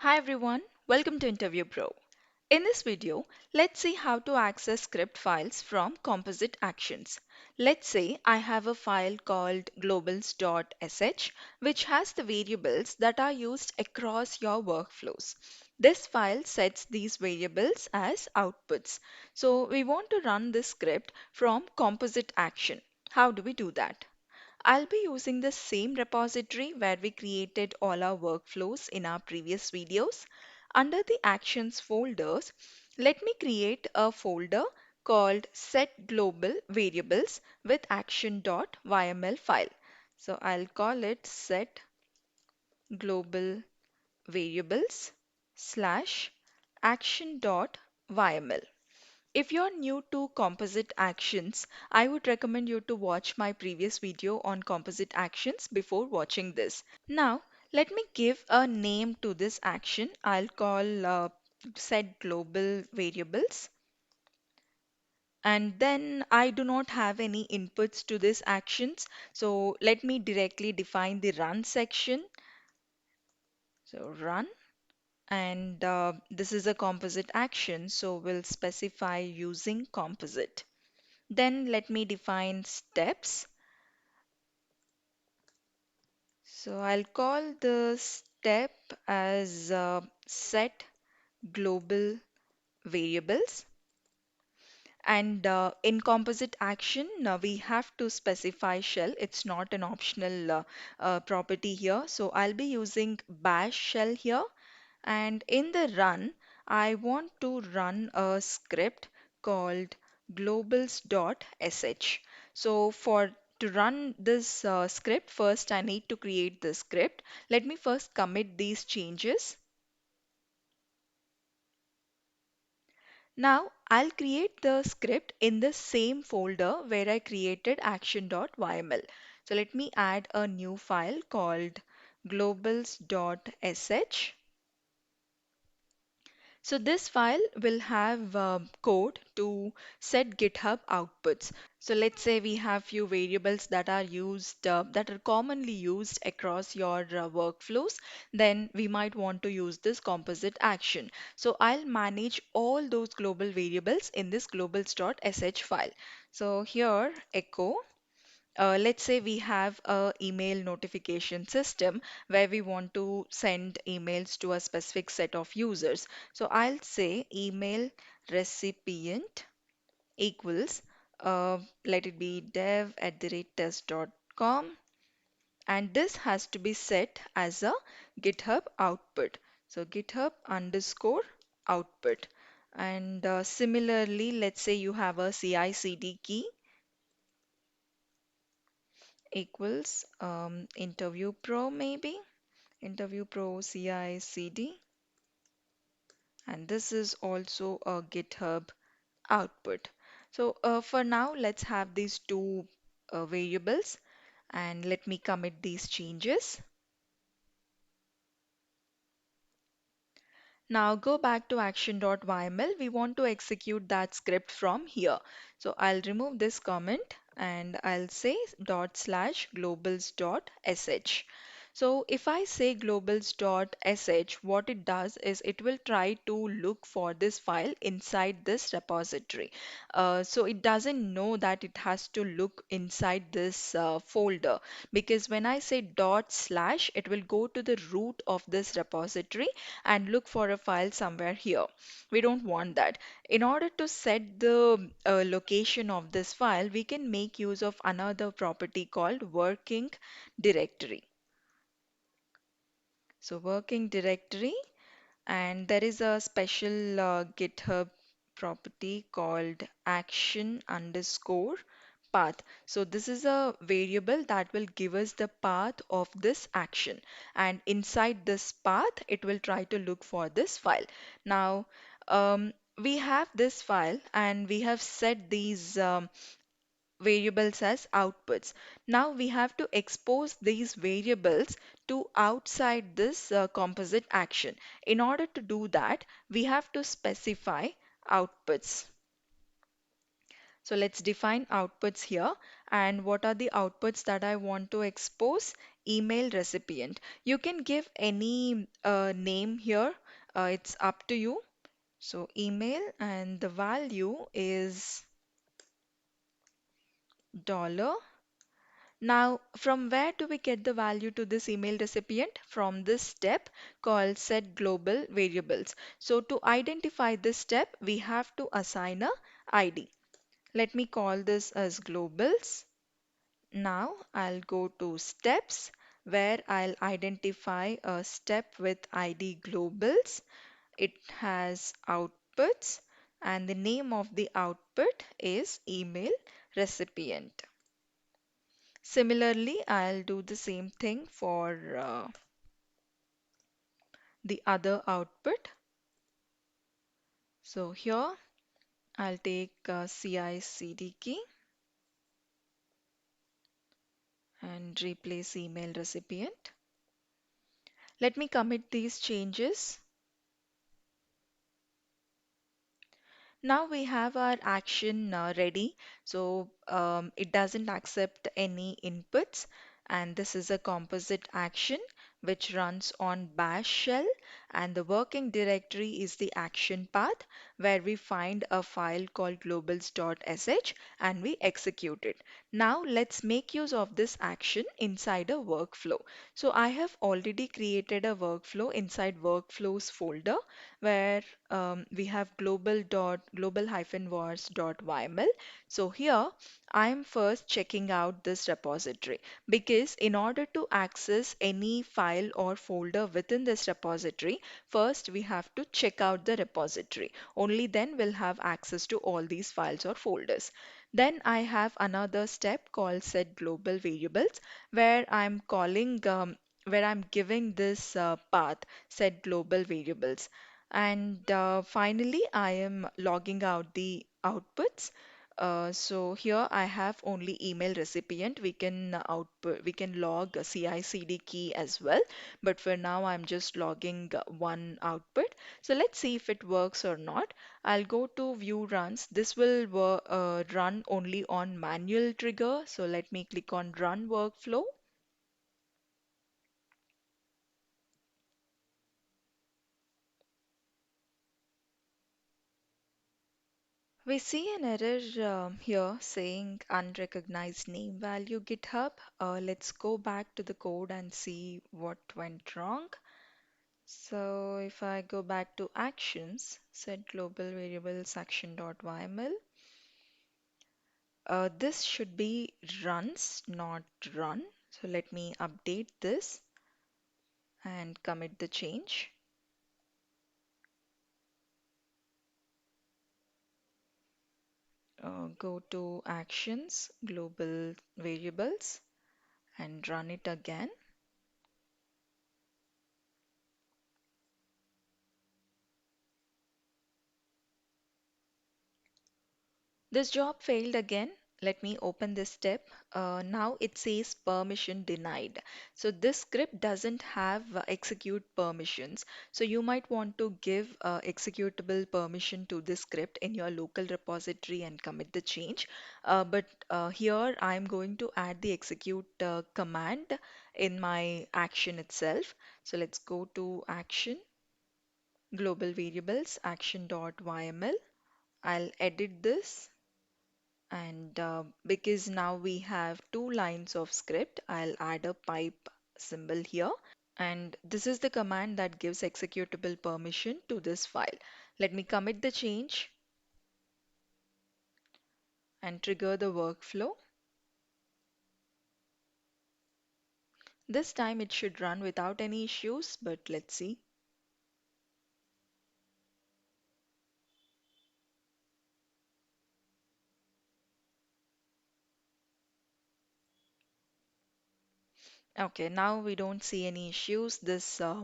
Hi everyone, welcome to InterviewPro. In this video, let's see how to access script files from Composite Actions. Let's say I have a file called globals.sh which has the variables that are used across your workflows. This file sets these variables as outputs. So we want to run this script from Composite Action. How do we do that? I'll be using the same repository where we created all our workflows in our previous videos. Under the Actions folders, let me create a folder called Set Global Variables with action.yml file. So I'll call it Set Global Variables slash action.yml. If you're new to Composite Actions, I would recommend you to watch my previous video on Composite Actions before watching this. Now, let me give a name to this action. I'll call set global variables. And then I do not have any inputs to this actions. So let me directly define the run section. So run. And this is a composite action. So we'll specify using composite. Then let me define steps. So I'll call the step as set global variables. And in composite action, we have to specify shell. It's not an optional property here. So I'll be using bash shell here. And in the run, I want to run a script called globals.sh. So for to run this script, first I need to create the script. Let me first commit these changes. Now I'll create the script in the same folder where I created action.yml. So let me add a new file called globals.sh. So this file will have code to set GitHub outputs. So let's say we have few variables that are used that are commonly used across your workflows, then we might want to use this composite action. So I'll manage all those global variables in this globals.sh file. So here echo let's say we have a email notification system where we want to send emails to a specific set of users. So I'll say email recipient equals let it be dev@test.com, and this has to be set as a GitHub output. So GitHub underscore output. And similarly, let's say you have a CI/CD key equals InterviewPro maybe, InterviewPro CI CD, and this is also a GitHub output. So for now, let's have these two variables and let me commit these changes. Now go back to action.yml. We want to execute that script from here. So I'll remove this comment and I'll say /globals.sh. So if I say globals.sh, what it does is it will try to look for this file inside this repository. So it doesn't know that it has to look inside this folder, because when I say dot slash, it will go to the root of this repository and look for a file somewhere here. We don't want that. In order to set the location of this file, we can make use of another property called working directory. So working directory, and there is a special GitHub property called action underscore path. So this is a variable that will give us the path of this action, and inside this path it will try to look for this file. Now we have this file and we have set these variables as outputs. Now we have to expose these variables to outside this composite action. In order to do that, we have to specify outputs. So let's define outputs here. And what are the outputs that I want to expose? email recipient. You can give any name here. It's up to you. So email and the value is dollar. Now, from where do we get the value to this email recipient? From this step called set global variables. So to identify this step, we have to assign a ID. Let me call this as globals. Now I'll go to steps where I'll identify a step with ID globals. It has outputs and the name of the output is email recipient. Similarly, I'll do the same thing for the other output. So here I'll take CI/CD key and replace email recipient. Let me commit these changes. Now we have our action ready. So it doesn't accept any inputs. And this is a composite action which runs on bash shell. And the working directory is the action path where we find a file called globals.sh and we execute it. Now let's make use of this action inside a workflow. So I have already created a workflow inside workflows folder where we have global-wars.yml. So here I'm first checking out this repository because in order to access any file or folder within this repository, first we have to check out the repository. Only then we'll have access to all these files or folders. Then I have another step called set global variables where I'm giving this path set global variables. And finally, I am logging out the outputs. So here I have only email recipient. We can log a CI/CD key as well, but for now I'm just logging one output. So let's see if it works or not. I'll go to view runs. This will run only on manual trigger. So let me click on run workflow. We see an error here saying unrecognized name value GitHub. Let's go back to the code and see what went wrong. So if I go back to actions, set global variables action.yml, this should be runs, not run. So let me update this and commit the change. Go to actions, global variables, and run it again. This job failed again. Let me open this step. Now it says permission denied. So this script doesn't have execute permissions. So you might want to give executable permission to this script in your local repository and commit the change. But here I'm going to add the execute command in my action itself. So let's go to action, global variables, action.yml. I'll edit this. And because now we have two lines of script, I'll add a pipe symbol here. And this is the command that gives executable permission to this file. Let me commit the change and trigger the workflow. This time it should run without any issues, but let's see. Okay, now we don't see any issues. This uh,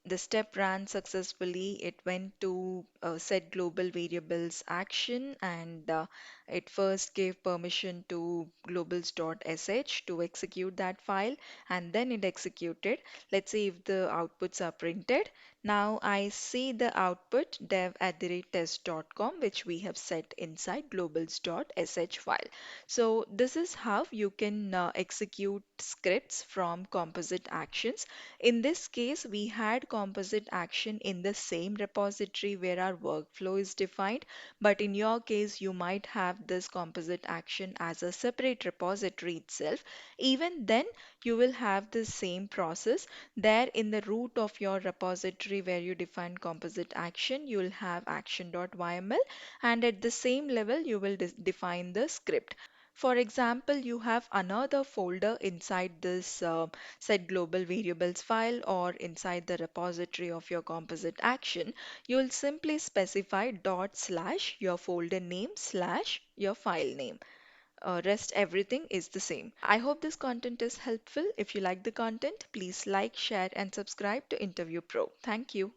The step ran successfully. It went to set global variables action, and it first gave permission to globals.sh to execute that file, and then it executed. Let's see if the outputs are printed. Now I see the output dev@test.com, which we have set inside globals.sh file. So this is how you can execute scripts from Composite Actions. In this case, we had Composite Action in the same repository where our workflow is defined, but in your case, you might have this Composite Action as a separate repository itself. Even then, you will have the same process. There in the root of your repository where you define Composite Action, you will have action.yml, and at the same level, you will define the script. For example, you have another folder inside this set global variables file or inside the repository of your composite action. You'll simply specify dot slash your folder name slash your file name. Rest everything is the same. I hope this content is helpful. If you like the content, please like, share, and subscribe to Interview Pro. Thank you.